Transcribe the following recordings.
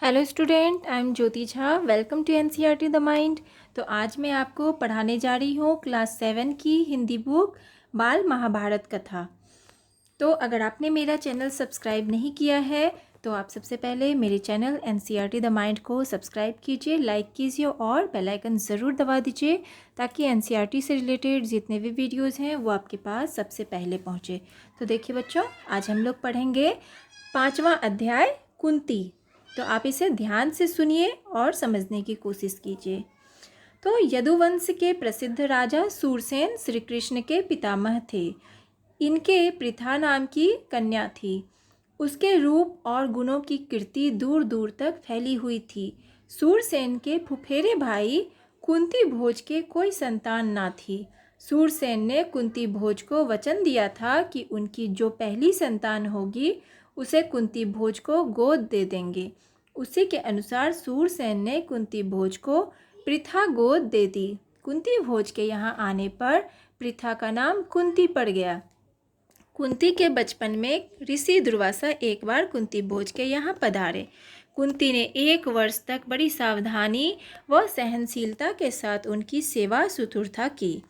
Hello student, I am Jyoti Jha. Welcome to NCERT the mind. तो आज मैं आपको पढ़ाने जा रही हूँ क्लास 7 की हिंदी बुक बाल महाभारत कथा। तो अगर आपने मेरा चैनल सब्सक्राइब नहीं किया है तो आप सबसे पहले मेरे चैनल एनसीईआरटी द माइंड को सब्सक्राइब कीजिए, लाइक कीजिए और बेल आइकन ज़रूर दबा दीजिए ताकि एनसीईआरटी से रिलेटेड जितने भी वीडियोज़ हैं वो आपके पास सबसे पहले पहुँचे। तो देखिए बच्चों, आज हम लोग पढ़ेंगे 5वां अध्याय कुंती। तो आप इसे ध्यान से सुनिए और समझने की कोशिश कीजिए। तो यदुवंश के प्रसिद्ध राजा सूरसेन श्री कृष्ण के पितामह थे। इनके पृथा नाम की कन्या थी। उसके रूप और गुणों की कीर्ति दूर दूर तक फैली हुई थी। सूरसेन के फुफेरे भाई कुंती भोज के कोई संतान ना थी। सूरसेन ने कुंती भोज को वचन दिया था कि उनकी जो पहली संतान होगी उसे कुंती भोज को गोद दे देंगे। उसी के अनुसार सूरसेन ने कुंती भोज को पृथा गोद दे दी। कुंती भोज के यहाँ आने पर पृथा का नाम कुंती पड़ गया। कुंती के बचपन में ऋषि दुर्वासा एक बार कुंती भोज के यहाँ पधारे। कुंती ने 1 वर्ष तक बड़ी सावधानी व सहनशीलता के साथ उनकी सेवा सुतुरता की।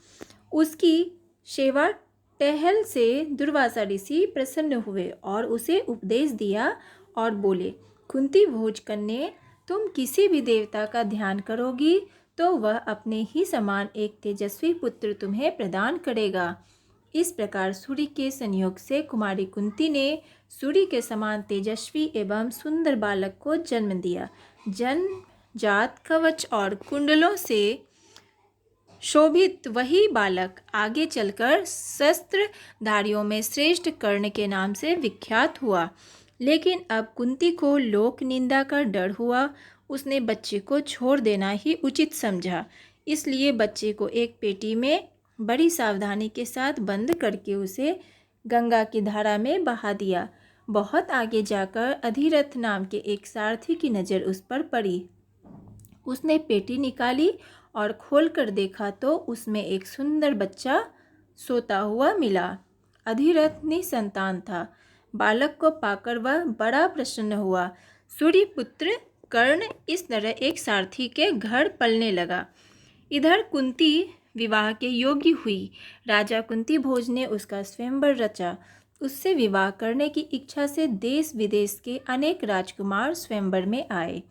उसकी सेवा टहल से दुर्वासा ऋषि प्रसन्न हुए और उसे उपदेश दिया और बोले, कुंती भोज कन्या, तुम किसी भी देवता का ध्यान करोगी तो वह अपने ही समान एक तेजस्वी पुत्र तुम्हें प्रदान करेगा। इस प्रकार सूर्य के संयोग से कुमारी कुंती ने सूर्य के समान तेजस्वी एवं सुंदर बालक को जन्म दिया। जन्म जात कवच और कुंडलों से शोभित वही बालक आगे चलकर शस्त्रधारियों में श्रेष्ठ कर्ण के नाम से विख्यात हुआ। लेकिन अब कुंती को लोक निंदा का डर हुआ। उसने बच्चे को छोड़ देना ही उचित समझा। इसलिए बच्चे को एक पेटी में बड़ी सावधानी के साथ बंद करके उसे गंगा की धारा में बहा दिया। बहुत आगे जाकर अधिरथ नाम के एक सारथी की नज़र उस पर पड़ी। उसने पेटी निकाली और खोलकर देखा तो उसमें एक सुंदर बच्चा सोता हुआ मिला। अधिरथ निसंतान था। बालक को पाकर वह बड़ा प्रसन्न हुआ। सूर्यपुत्र कर्ण इस तरह एक सारथी के घर पलने लगा। इधर कुंती विवाह के योग्य हुई। राजा कुंती भोज ने उसका स्वयंवर रचा। उससे विवाह करने की इच्छा से देश विदेश के अनेक राजकुमार स्वयंवर में आए।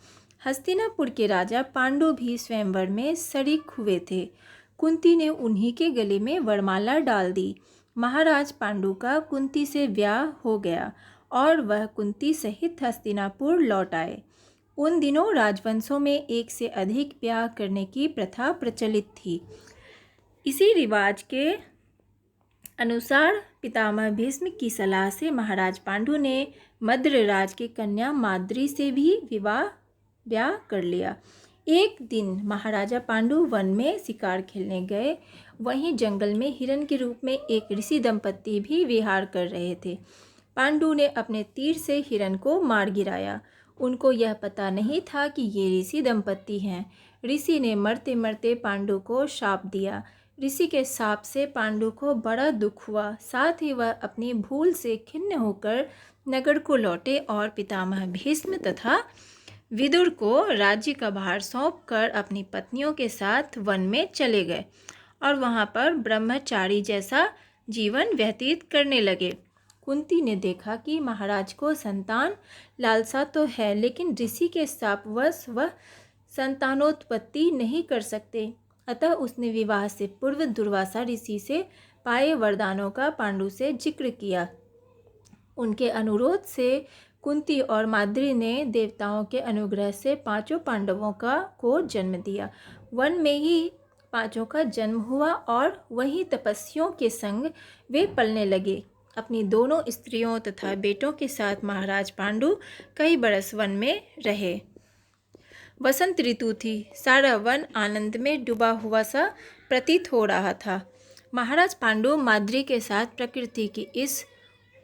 हस्तिनापुर के राजा पांडु भी स्वयंवर में शरीक हुए थे। कुंती ने उन्हीं के गले में वरमाला डाल दी। महाराज पांडु का कुंती से ब्याह हो गया और वह कुंती सहित हस्तिनापुर लौट आए। उन दिनों राजवंशों में एक से अधिक ब्याह करने की प्रथा प्रचलित थी। इसी रिवाज के अनुसार पितामह भीष्म की सलाह से महाराज पांडु ने मद्रराज की कन्या माद्री से भी ब्याह कर लिया। एक दिन महाराजा पांडु वन में शिकार खेलने गए। वहीं जंगल में हिरण के रूप में एक ऋषि दंपत्ति भी विहार कर रहे थे। पांडु ने अपने तीर से हिरण को मार गिराया। उनको यह पता नहीं था कि ये ऋषि दंपत्ति हैं। ऋषि ने मरते मरते पांडु को शाप दिया। ऋषि के शाप से पांडु को बड़ा दुख हुआ। साथ ही वह अपनी भूल से खिन्न होकर नगर को लौटे और पितामह भीष्म तथा विदुर को राज्य का भार सौंपकर अपनी पत्नियों के साथ वन में चले गए और वहां पर ब्रह्मचारी जैसा जीवन व्यतीत करने लगे। कुंती ने देखा कि महाराज को संतान लालसा तो है, लेकिन ऋषि के शापवश वह संतानोत्पत्ति नहीं कर सकते। अतः उसने विवाह से पूर्व दुर्वासा ऋषि से पाए वरदानों का पांडु से जिक्र किया। उनके अनुरोध से कुंती और माद्री ने देवताओं के अनुग्रह से 5 पांडवों को जन्म दिया। वन में ही 5 का जन्म हुआ और वहीं तपस्वियों के संग वे पलने लगे। अपनी दोनों स्त्रियों तथा बेटों के साथ महाराज पांडु कई बरस वन में रहे। वसंत ऋतु थी। सारा वन आनंद में डूबा हुआ सा प्रतीत हो रहा था। महाराज पांडु माद्री के साथ प्रकृति की इस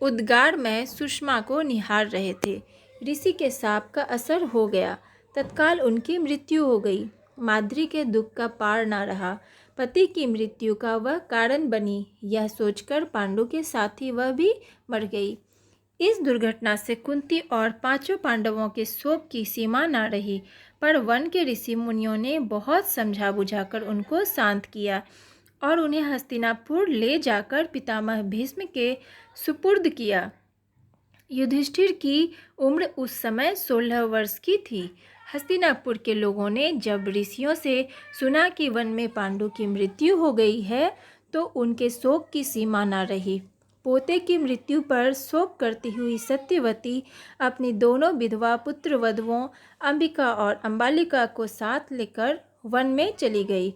उद्गारमय सुषमा को निहार रहे थे। ऋषि के शाप का असर हो गया। तत्काल उनकी मृत्यु हो गई। माद्री के दुख का पार न रहा। पति की मृत्यु का वह कारण बनी, यह सोचकर पांडु के साथ ही वह भी मर गई। इस दुर्घटना से कुंती और पांचों पांडवों के शोक की सीमा न रही, पर वन के ऋषि मुनियों ने बहुत समझा बुझाकर उनको शांत किया और उन्हें हस्तिनापुर ले जाकर पितामह भीष्म के सुपुर्द किया। युधिष्ठिर की उम्र उस समय 16 वर्ष की थी। हस्तिनापुर के लोगों ने जब ऋषियों से सुना कि वन में पांडु की मृत्यु हो गई है, तो उनके शोक की सीमा न रही। पोते की मृत्यु पर शोक करती हुई सत्यवती अपनी दोनों विधवा पुत्र वधुओं अंबिका और अंबालिका को साथ लेकर वन में चली गई।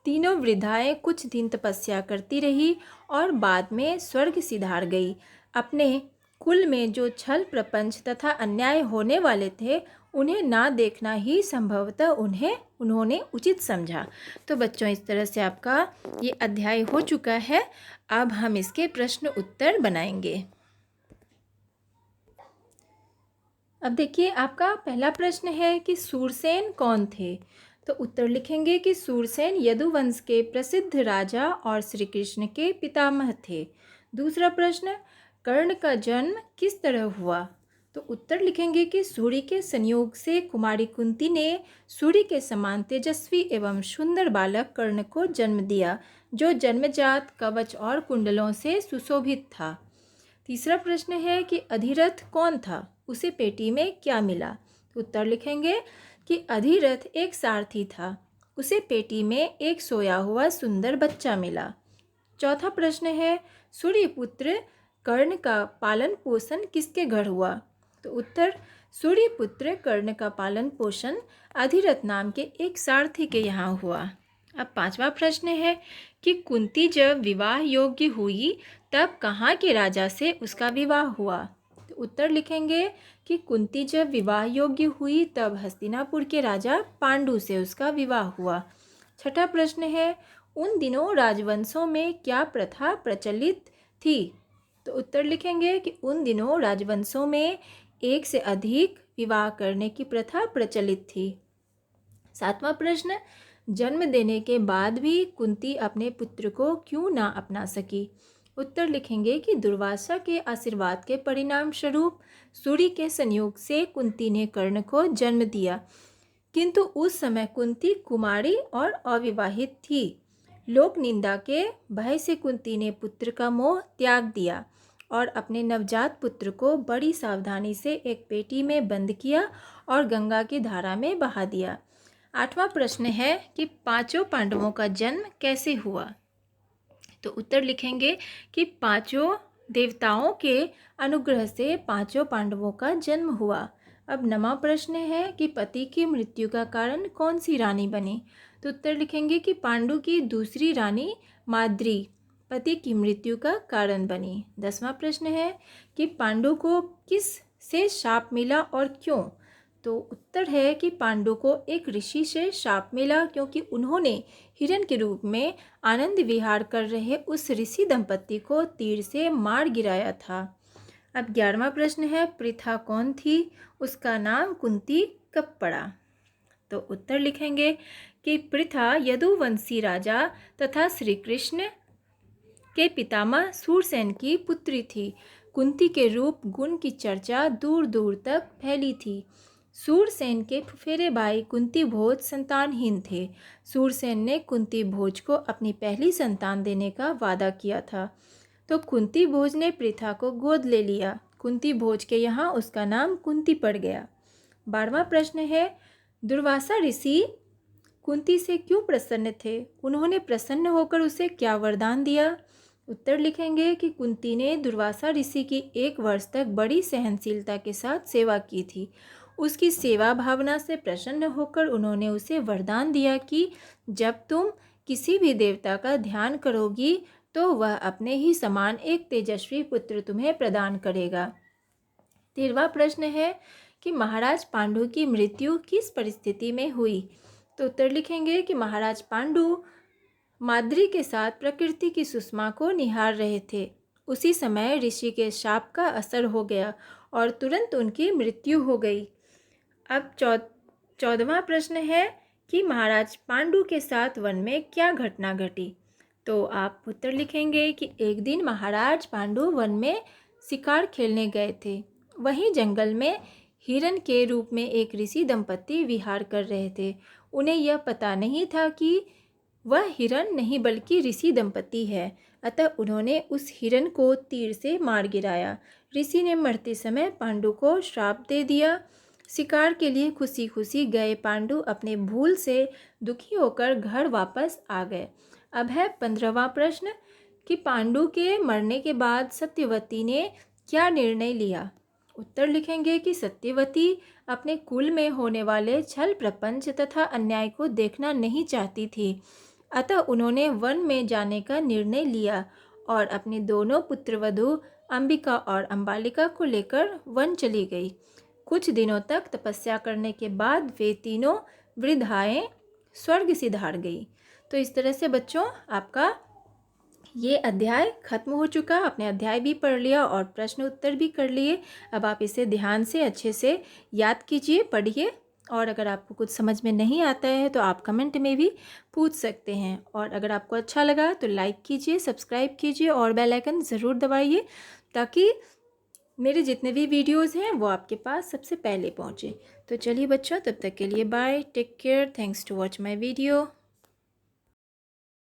तीनों वृद्धाएं कुछ दिन तपस्या करती रही और बाद में स्वर्ग सिधार गई। अपने कुल में जो छल प्रपंच तथा अन्याय होने वाले थे, उन्हें ना देखना ही संभवतः उन्होंने उचित समझा। तो बच्चों, इस तरह से आपका ये अध्याय हो चुका है। अब हम इसके प्रश्न उत्तर बनाएंगे। अब देखिए, आपका पहला प्रश्न है कि सूरसेन कौन थे। तो उत्तर लिखेंगे कि सूरसेन यदुवंश के प्रसिद्ध राजा और श्री कृष्ण के पितामह थे। दूसरा प्रश्न, कर्ण का जन्म किस तरह हुआ। तो उत्तर लिखेंगे कि सूर्य के संयोग से कुमारी कुंती ने सूर्य के समान तेजस्वी एवं सुंदर बालक कर्ण को जन्म दिया, जो जन्मजात कवच और कुंडलों से सुशोभित था। तीसरा प्रश्न है कि अधिरथ कौन था, उसे पेटी में क्या मिला। तो उत्तर लिखेंगे कि अधिरथ एक सारथी था, उसे पेटी में एक सोया हुआ सुंदर बच्चा मिला। चौथा प्रश्न है, सूर्यपुत्र कर्ण का पालन पोषण किसके घर हुआ। तो उत्तर, सूर्यपुत्र कर्ण का पालन पोषण अधिरथ नाम के एक सारथी के यहाँ हुआ। अब पांचवा प्रश्न है कि कुंती जब विवाह योग्य हुई, तब कहाँ के राजा से उसका विवाह हुआ। तो उत्तर लिखेंगे कि कुंती जब विवाह योग्य हुई, तब हस्तिनापुर के राजा पांडु से उसका विवाह हुआ। छठा प्रश्न है, उन दिनों राजवंशों में क्या प्रथा प्रचलित थी। तो उत्तर लिखेंगे कि उन दिनों राजवंशों में एक से अधिक विवाह करने की प्रथा प्रचलित थी। सातवां प्रश्न, जन्म देने के बाद भी कुंती अपने पुत्र को क्यों ना अपना सकी। उत्तर लिखेंगे कि दुर्वासा के आशीर्वाद के परिणाम स्वरूप सूर्य के संयोग से कुंती ने कर्ण को जन्म दिया, किंतु उस समय कुंती कुमारी और अविवाहित थी। लोक निंदा के भय से कुंती ने पुत्र का मोह त्याग दिया और अपने नवजात पुत्र को बड़ी सावधानी से एक पेटी में बंद किया और गंगा की धारा में बहा दिया। आठवां प्रश्न है कि पांचों पांडवों का जन्म कैसे हुआ। तो उत्तर लिखेंगे कि पांचों देवताओं के अनुग्रह से पांचों पांडवों का जन्म हुआ। अब नवा प्रश्न है कि पति की मृत्यु का कारण कौन सी रानी बनी। तो उत्तर लिखेंगे कि पांडु की दूसरी रानी माद्री पति की मृत्यु का कारण बनी। 10वां प्रश्न है कि पांडु को किस से शाप मिला और क्यों। तो उत्तर है कि पांडु को एक ऋषि से शाप मिला, क्योंकि उन्होंने हिरण के रूप में आनंद विहार कर रहे उस ऋषि दंपति को तीर से मार गिराया था। अब 11वां प्रश्न है, पृथा कौन थी, उसका नाम कुंती कब पड़ा। तो उत्तर लिखेंगे कि पृथा यदुवंशी राजा तथा श्री कृष्ण के पितामह सूरसेन की पुत्री थी। कुंती के रूप गुण की चर्चा दूर दूर तक फैली थी। सूरसेन के फुफेरे भाई कुंती भोज संतानहीन थे। सूरसेन ने कुंती भोज को अपनी पहली संतान देने का वादा किया था, तो कुंती भोज ने पृथा को गोद ले लिया। कुंती भोज के यहाँ उसका नाम कुंती पड़ गया। 12वां प्रश्न है, दुर्वासा ऋषि कुंती से क्यों प्रसन्न थे, उन्होंने प्रसन्न होकर उसे क्या वरदान दिया। उत्तर लिखेंगे कि कुंती ने दुर्वासा ऋषि की 1 वर्ष तक बड़ी सहनशीलता के साथ सेवा की थी। उसकी सेवा भावना से प्रसन्न होकर उन्होंने उसे वरदान दिया कि जब तुम किसी भी देवता का ध्यान करोगी, तो वह अपने ही समान एक तेजस्वी पुत्र तुम्हें प्रदान करेगा। 13वां प्रश्न है कि महाराज पांडु की मृत्यु किस परिस्थिति में हुई। तो उत्तर लिखेंगे कि महाराज पांडु माद्री के साथ प्रकृति की सुषमा को निहार रहे थे। उसी समय ऋषि के शाप का असर हो गया और तुरंत उनकी मृत्यु हो गई। अब 14वां प्रश्न है कि महाराज पांडु के साथ वन में क्या घटना घटी। तो आप उत्तर लिखेंगे कि एक दिन महाराज पांडु वन में शिकार खेलने गए थे। वहीं जंगल में हिरन के रूप में एक ऋषि दंपत्ति विहार कर रहे थे। उन्हें यह पता नहीं था कि वह हिरन नहीं बल्कि ऋषि दंपत्ति है। अतः उन्होंने उस हिरन को तीर से मार गिराया। ऋषि ने मरते समय पांडु को श्राप दे दिया। शिकार के लिए खुशी खुशी गए पांडु अपने भूल से दुखी होकर घर वापस आ गए। अब है 15वां प्रश्न कि पांडु के मरने के बाद सत्यवती ने क्या निर्णय लिया। उत्तर लिखेंगे कि सत्यवती अपने कुल में होने वाले छल प्रपंच तथा अन्याय को देखना नहीं चाहती थी। अतः उन्होंने वन में जाने का निर्णय लिया और अपनी दोनों पुत्रवधू अंबिका और अंबालिका को लेकर वन चली गई। कुछ दिनों तक तपस्या करने के बाद वे तीनों वृद्धाएं स्वर्ग सिधार गई। तो इस तरह से बच्चों आपका ये अध्याय खत्म हो चुका। आपने अध्याय भी पढ़ लिया और प्रश्न उत्तर भी कर लिए। अब आप इसे ध्यान से अच्छे से याद कीजिए, पढ़िए, और अगर आपको कुछ समझ में नहीं आता है तो आप कमेंट में भी पूछ सकते हैं। और अगर आपको अच्छा लगा तो लाइक कीजिए, सब्सक्राइब कीजिए और बेल आइकन ज़रूर दबाइए ताकि मेरे जितने भी वीडियोज़ हैं वो आपके पास सबसे पहले पहुँचे। तो चलिए बच्चों, तब तक के लिए bye, take care, thanks to watch my video.